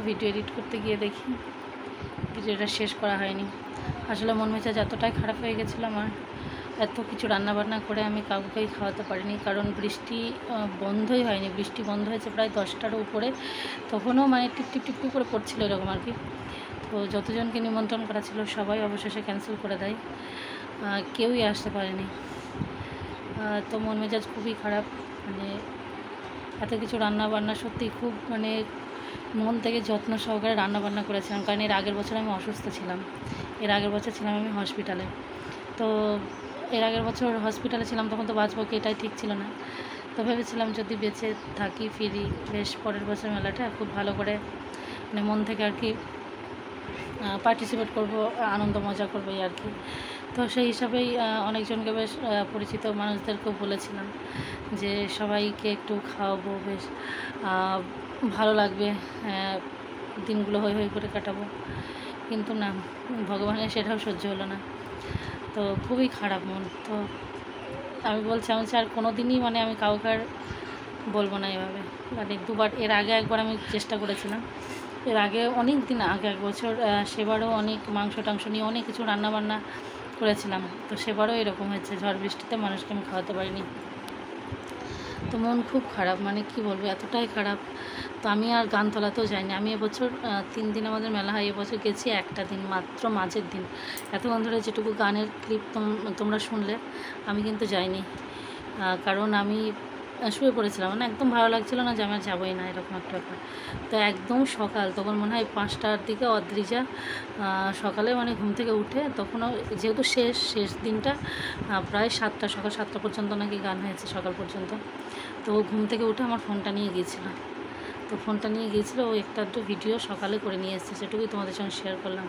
Video edit করতে গিয়ে দেখি ভিডিওটা শেষ করা হয়নি। আসলে মন মেজাজ এতটাই খারাপ হয়ে গেছিলো আমার, এত কিছু রান্নাবান্না করে আমি কাউকেই খাওয়াতে পারিনি, কারণ বৃষ্টি বন্ধই হয়নি। বৃষ্টি বন্ধ হয়েছে প্রায় 10টার উপরে, তখনও মানে টিপ টিপ টিপ করে পড়ছিল এরকম আর কি। তো যতজনকে নিমন্ত্রণ করা ছিল সবাই অবশেষে ক্যান্সেল করে দেয়, কেউই আসতে পারেনি। তো মন মেজাজ খুবই খারাপ, মানে এত কিছু রান্নাবান্না সত্যি খুব মানে মন থেকে যত্ন সহকারে রান্নাবান্না করেছিলাম, কারণ এর আগের বছর আমি অসুস্থ ছিলাম, এর আগের বছর ছিলাম আমি হসপিটালে। তো এর আগের বছর হসপিটালে ছিলাম, তখন তো বাঁচবো কি এটাই ঠিক ছিল না। তো ভেবেছিলাম যদি বেঁচে থাকি ফিরি বেশ পরের বছর মেলাটা খুব ভালো করে মানে মন থেকে আর কি পার্টিসিপেট করব, আনন্দ মজা করবো এই আর কি। তো সেই হিসাবেই অনেকজনকে বেশ পরিচিত মানুষদেরকেও বলেছিলাম যে সবাইকে একটু খাওয়াবো, বেশ ভালো লাগবে, দিনগুলো হই হই করে কাটাবো। কিন্তু না, ভগবানের সেটাও সহ্য হলো না। তো খুবই খারাপ মন। তো আমি বলছি আমি আর কোনো দিনই মানে আমি কাউকে আর বলবো না এভাবে। মানে দুবার, এর আগে একবার আমি চেষ্টা করেছিলাম, এর আগে অনেক দিন আগে, 1 বছর, সেবারও অনেক মাংস টাংস নিয়ে অনেক কিছু রান্নাবান্না করেছিলাম। তো সেবারও এরকম হয়েছে, ঝড় বৃষ্টিতে মানুষকে আমি খাওয়াতে পারিনি। তো মন খুব খারাপ, মানে কি বলবো, এতটাই খারাপ। তো আমি আর গান তোলাতেও যাইনি। আমি এবছর 3 দিন আমাদের মেলা হয়, এবছর গেছি একটা দিন মাত্র, মাঝের দিন। এতক্ষণ ধরে যেটুকু গানের ক্লিপ তোমরা শুনলে, আমি কিন্তু যাইনি, কারণ আমি শুয়ে পড়েছিলাম, মানে একদম ভালো লাগছিল না যে আমি আর যাবোই না, এরকম একটা ব্যাপার। তো একদম সকাল, তখন মনে হয় 5টার দিকে অদ্রিজা সকালে মানে ঘুম থেকে উঠে, তখনও যেহেতু শেষ দিনটা প্রায় 7টা, সকাল 7টা পর্যন্ত নাকি গান হয়েছে, সকাল পর্যন্ত। তো ও ঘুম থেকে উঠে আমার ফোনটা নিয়ে গিয়েছিল, তো ফোনটা নিয়ে গিয়েছিলো, ও একটা ভিডিও সকালে করে নিয়ে এসেছে, সেটুকুই তোমাদের সঙ্গে শেয়ার করলাম।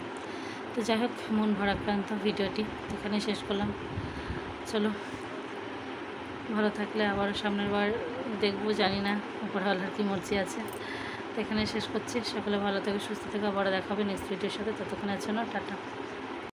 তো যাই হোক, মন ভারাক্রান্ত ভিডিওটি এখানে শেষ করলাম। চলো, ভালো থাকলে আবার সামনের বার দেখবো, জানি না উপরওয়ালার কি মর্জি আছে। তো এখানে শেষ করছি। সকলে ভালো থেকে সুস্থ থেকে আবার দেখা হবে নেক্সট ভিডিওর সাথে। ততক্ষণের জন্য টাটা।